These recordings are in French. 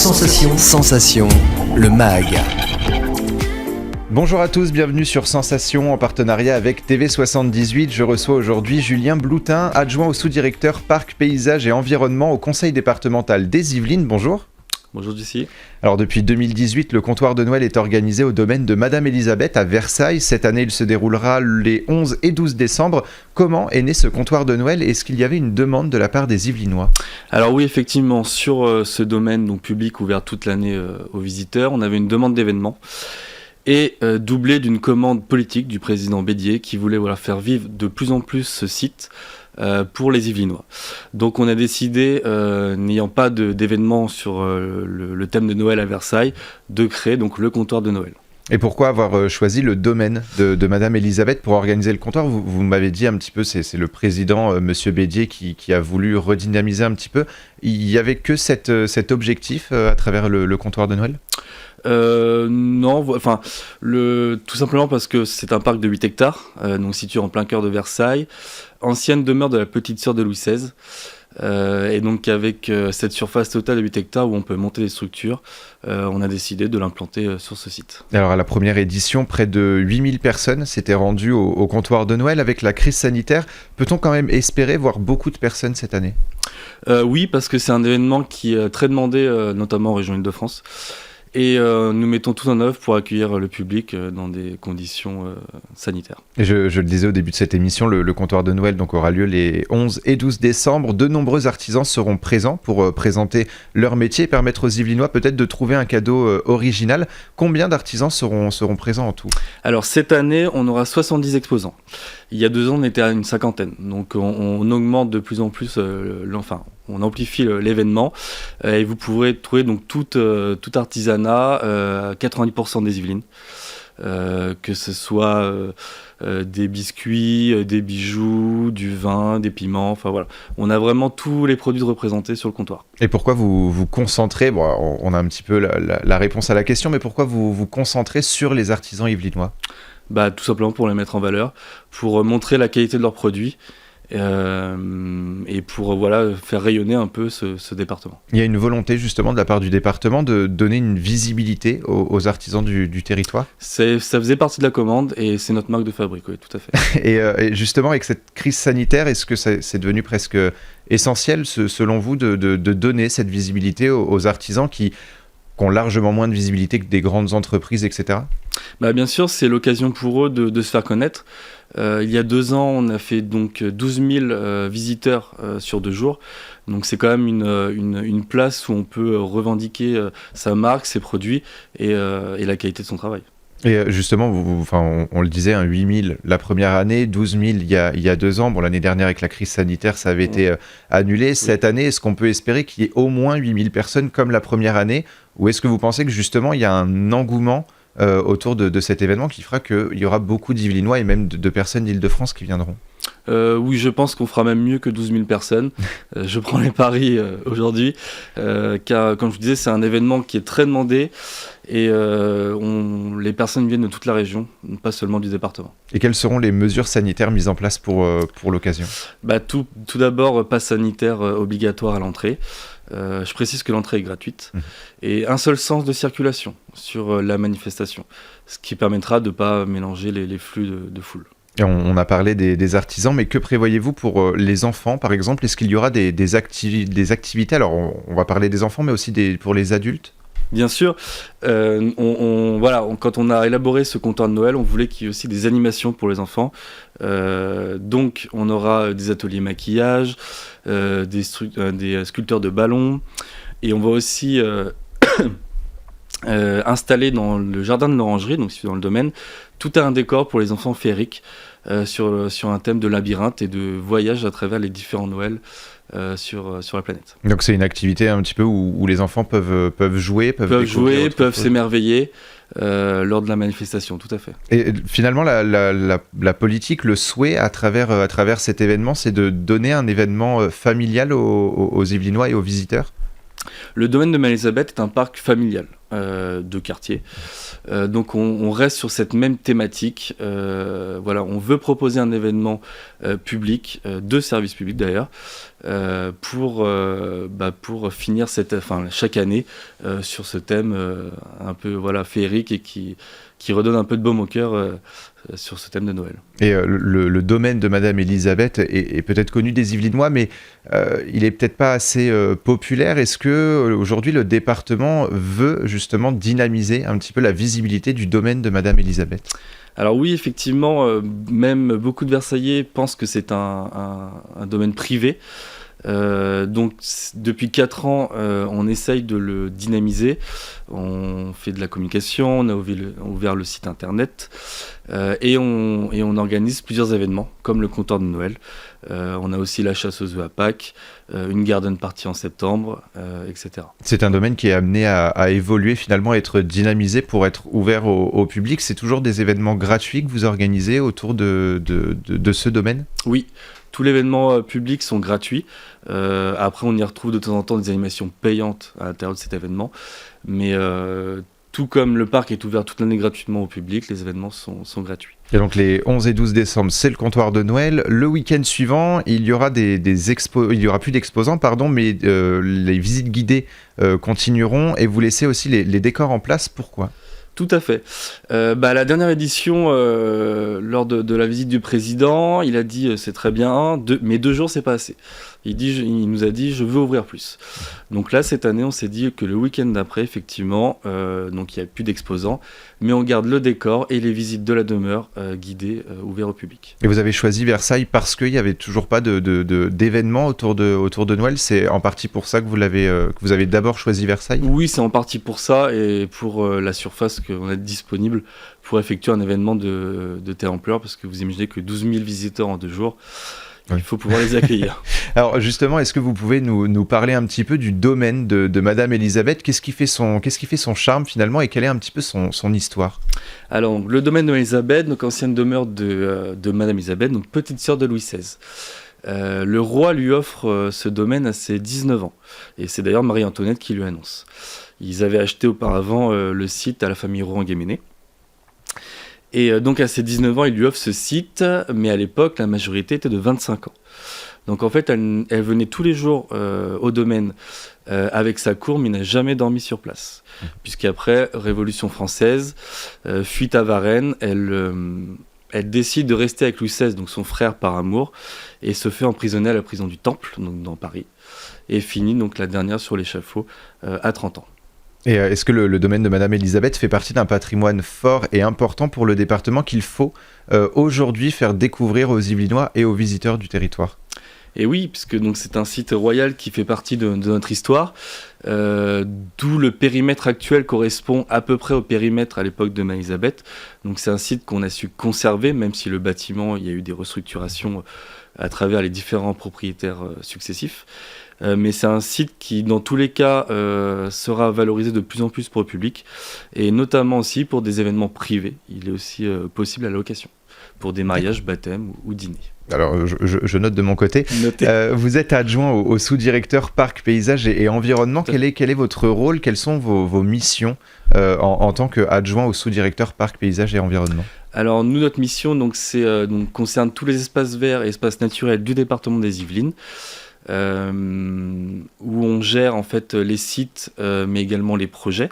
Sensation, le MAG. Bonjour à tous, bienvenue sur Sensation en partenariat avec TV78. Je reçois aujourd'hui Julien Bloutin, adjoint au sous-directeur Parc, Paysage et Environnement au Conseil départemental des Yvelines. Bonjour. Bonjour Lucie. Alors depuis 2018, le comptoir de Noël est organisé au domaine de Madame Elisabeth à Versailles. Cette année, il se déroulera les 11 et 12 décembre. Comment est né ce comptoir de Noël et est-ce qu'il y avait une demande de la part des Yvelinois ? Alors oui, effectivement, sur ce domaine donc public ouvert toute l'année aux visiteurs, on avait une demande d'événement et doublée d'une commande politique du président Bédier qui voulait faire vivre de plus en plus ce site pour les Yvelinois. Donc on a décidé, n'ayant pas d'événement sur le thème de Noël à Versailles, de créer donc le comptoir de Noël. Et pourquoi avoir choisi le domaine de Madame Elisabeth pour organiser le comptoir ? Vous m'avez dit un petit peu, c'est le président, Monsieur Bédier, qui a voulu redynamiser un petit peu. Il n'y avait que cet objectif à travers le comptoir de Noël ? Non, tout simplement parce que c'est un parc de 8 hectares, donc situé en plein cœur de Versailles, ancienne demeure de la petite sœur de Louis XVI, et donc avec cette surface totale de 8 hectares où on peut monter des structures, on a décidé de l'implanter sur ce site. Alors à la première édition, près de 8000 personnes s'étaient rendues au comptoir de Noël. Avec la crise sanitaire, peut-on quand même espérer voir beaucoup de personnes cette année ? Oui, parce que c'est un événement qui est très demandé, notamment en région Île-de-France. Et nous mettons tout en œuvre pour accueillir le public dans des conditions sanitaires. Et je le disais au début de cette émission, le comptoir de Noël donc, aura lieu les 11 et 12 décembre. De nombreux artisans seront présents pour présenter leur métier et permettre aux Yvelinois peut-être de trouver un cadeau original. Combien d'artisans seront présents en tout ? Alors cette année, on aura 70 exposants. Il y a 2 ans, on était à une 50aine. Donc on augmente de plus en plus, on amplifie l'événement. Et vous pourrez trouver donc tout artisanat, 90% des Yvelines. Que ce soit des biscuits, des bijoux, du vin, des piments, on a vraiment tous les produits représentés sur le comptoir. Et pourquoi vous vous concentrez, on a un petit peu la réponse à la question, mais pourquoi vous vous concentrez sur les artisans yvelinois ? Tout simplement pour les mettre en valeur, pour montrer la qualité de leurs produits et pour faire rayonner un peu ce département. Il y a une volonté justement de la part du département de donner une visibilité aux artisans du territoire ? Ça faisait partie de la commande et c'est notre marque de fabrique, oui, tout à fait. Et justement, avec cette crise sanitaire, est-ce que c'est devenu presque essentiel, selon vous, de donner cette visibilité aux artisans qui ont largement moins de visibilité que des grandes entreprises, etc. ? Bien sûr, c'est l'occasion pour eux de se faire connaître. Il y a 2 ans, on a fait donc 12 000 visiteurs sur 2 jours. Donc c'est quand même une place où on peut revendiquer sa marque, ses produits et la qualité de son travail. Et justement, on le disait, 8 000 la première année, 12 000 il y a 2 ans. Bon, l'année dernière, avec la crise sanitaire, ça avait été annulé. Cette année, est-ce qu'on peut espérer qu'il y ait au moins 8 000 personnes comme la première année ? Ou est-ce que vous pensez que justement, il y a un engouement autour de cet événement qui fera qu'il y aura beaucoup d'Yvelinois et même de personnes d'Île-de-France qui viendront ? Oui, je pense qu'on fera même mieux que 12 000 personnes. Je prends les paris aujourd'hui, car comme je vous disais, c'est un événement qui est très demandé et les personnes viennent de toute la région, pas seulement du département. Et quelles seront les mesures sanitaires mises en place pour l'occasion ? Tout d'abord, passe sanitaire obligatoire à l'entrée. Je précise que l'entrée est gratuite et un seul sens de circulation sur la manifestation, ce qui permettra de ne pas mélanger les flux de foule. Et on a parlé des artisans, mais que prévoyez-vous pour les enfants, par exemple ? Est-ce qu'il y aura des activités ? Alors, on va parler des enfants, mais aussi pour les adultes ? Bien sûr, quand on a élaboré ce comptoir de Noël, on voulait qu'il y ait aussi des animations pour les enfants. Donc, on aura des ateliers maquillage, des sculpteurs de ballons, et on va aussi installer dans le jardin de l'orangerie, donc dans le domaine, tout un décor pour les enfants féeriques sur un thème de labyrinthe et de voyage à travers les différents Noëls sur la planète. Donc c'est une activité un petit peu où les enfants peuvent jouer, peuvent s'émerveiller lors de la manifestation, tout à fait. Et finalement, la politique, le souhait à travers cet événement, c'est de donner un événement familial aux Yvelinois et aux visiteurs ? Le domaine de Marie-Elisabeth est un parc familial de quartier. Donc on reste sur cette même thématique. Voilà, on veut proposer un événement public, de service public d'ailleurs, pour finir chaque année sur ce thème un peu féerique et qui redonne un peu de baume au cœur sur ce thème de Noël. Et le domaine de Madame Elisabeth est peut-être connu des Yvelinois, mais il est peut-être pas assez populaire. Est-ce que aujourd'hui le département veut justement dynamiser un petit peu la visibilité du domaine de Madame Elisabeth ? Alors oui, effectivement, même beaucoup de Versaillais pensent que c'est un domaine privé. Donc depuis 4 ans, on essaye de le dynamiser. On fait de la communication, on a ouvert le site internet et on organise plusieurs événements comme le comptoir de Noël. On a aussi la chasse aux œufs à Pâques, une garden party en septembre, etc. C'est un domaine qui est amené à évoluer, finalement, à être dynamisé pour être ouvert au public. C'est toujours des événements gratuits que vous organisez autour de ce domaine ? Oui. Tous les événements publics sont gratuits. Après, on y retrouve de temps en temps des animations payantes à l'intérieur de cet événement. Mais tout comme le parc est ouvert toute l'année gratuitement au public, les événements sont gratuits. Et donc les 11 et 12 décembre, c'est le comptoir de Noël. Le week-end suivant, il y aura il y aura plus d'exposants, mais les visites guidées continueront et vous laissez aussi les décors en place. Pourquoi ? Tout à fait. La dernière édition, lors de la visite du président, il a dit c'est très bien, mais 2 jours c'est pas assez. Il nous a dit je veux ouvrir plus. Donc là cette année on s'est dit que le week-end d'après effectivement, donc il n'y a plus d'exposants, mais on garde le décor et les visites de la demeure guidées ouvertes au public. Et vous avez choisi Versailles parce qu'il n'y avait toujours pas d'événements autour de Noël. C'est en partie pour ça que vous avez d'abord choisi Versailles ? Oui, c'est en partie pour ça et pour la surface qu'on a disponible pour effectuer un événement de telle ampleur, parce que vous imaginez que 12 000 visiteurs en 2 jours, il faut pouvoir les accueillir. Alors justement, est-ce que vous pouvez nous parler un petit peu du domaine de Madame Elisabeth ? Qu'est-ce qui fait son charme finalement et quelle est un petit peu son histoire ? Alors, le domaine de Elisabeth, donc ancienne demeure de Madame Elisabeth, donc petite sœur de Louis XVI. Le roi lui offre ce domaine à ses 19 ans. Et c'est d'ailleurs Marie-Antoinette qui lui annonce. Ils avaient acheté auparavant le site à la famille Rohan-Guéméné. Et donc à ses 19 ans, il lui offre ce site, mais à l'époque, la majorité était de 25 ans. Donc en fait, elle venait tous les jours au domaine avec sa cour, mais n'a jamais dormi sur place. Puisqu'après, Révolution française, fuite à Varennes, elle décide de rester avec Louis XVI, donc son frère par amour, et se fait emprisonner à la prison du Temple, donc dans Paris, et finit donc la dernière sur l'échafaud à 30 ans. Et est-ce que le domaine de Madame Elisabeth fait partie d'un patrimoine fort et important pour le département qu'il faut aujourd'hui faire découvrir aux Yvelinois et aux visiteurs du territoire ? Et oui, puisque donc c'est un site royal qui fait partie de notre histoire, d'où le périmètre actuel correspond à peu près au périmètre à l'époque de Marie-Elisabeth. Donc c'est un site qu'on a su conserver, même si le bâtiment, il y a eu des restructurations à travers les différents propriétaires successifs. Mais c'est un site qui, dans tous les cas, sera valorisé de plus en plus pour le public, et notamment aussi pour des événements privés. Il est aussi possible à la location, pour des mariages, baptêmes ou dîners. Alors, je note de mon côté. Vous êtes adjoint au sous-directeur Parc, Paysage et Environnement. Quel est votre rôle ? Quelles sont vos missions en tant qu'adjoint au sous-directeur Parc, Paysage et Environnement ? Alors, nous, notre mission concerne tous les espaces verts et espaces naturels du département des Yvelines. Où on gère en fait les sites, mais également les projets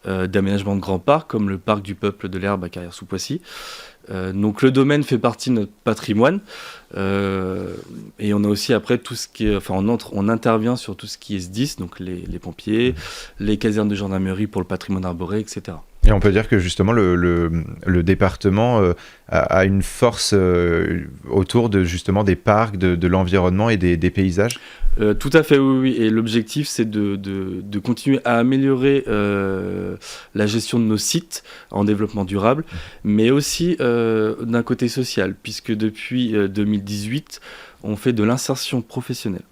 d'aménagement de grands parcs, comme le parc du Peuple de l'Herbe à Carrière-sous-Poissy. Donc le domaine fait partie de notre patrimoine, et on a aussi après tout ce qui est, on intervient sur tout ce qui est SDIS, donc les pompiers, les casernes de gendarmerie pour le patrimoine arboré, etc. Et on peut dire que justement le département a une force autour de justement des parcs, de l'environnement et des paysages. Tout à fait, oui. Et l'objectif, c'est de continuer à améliorer la gestion de nos sites en développement durable, mais aussi d'un côté social, puisque depuis 2018, on fait de l'insertion professionnelle.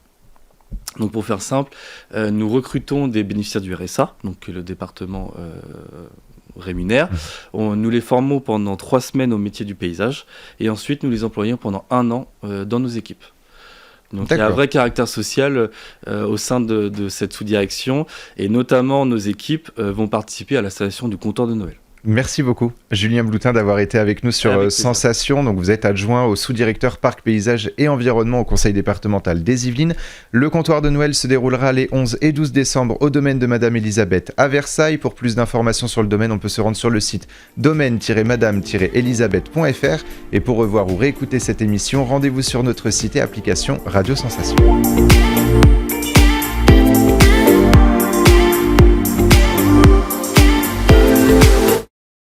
Donc pour faire simple, nous recrutons des bénéficiaires du RSA, donc que le département rémunère. Nous les formons pendant 3 semaines au métier du paysage, et ensuite nous les employons pendant 1 an dans nos équipes. Donc il y a un vrai caractère social au sein de cette sous-direction, et notamment nos équipes vont participer à l'installation du comptoir de Noël. Merci beaucoup, Julien Bloutin, d'avoir été avec nous sur Sensation. Donc, vous êtes adjoint au sous-directeur Parc, Paysage et Environnement au Conseil départemental des Yvelines. Le comptoir de Noël se déroulera les 11 et 12 décembre au domaine de Madame Elisabeth à Versailles. Pour plus d'informations sur le domaine, on peut se rendre sur le site domaine-madame-elisabeth.fr. Et pour revoir ou réécouter cette émission, rendez-vous sur notre site et application Radio Sensation.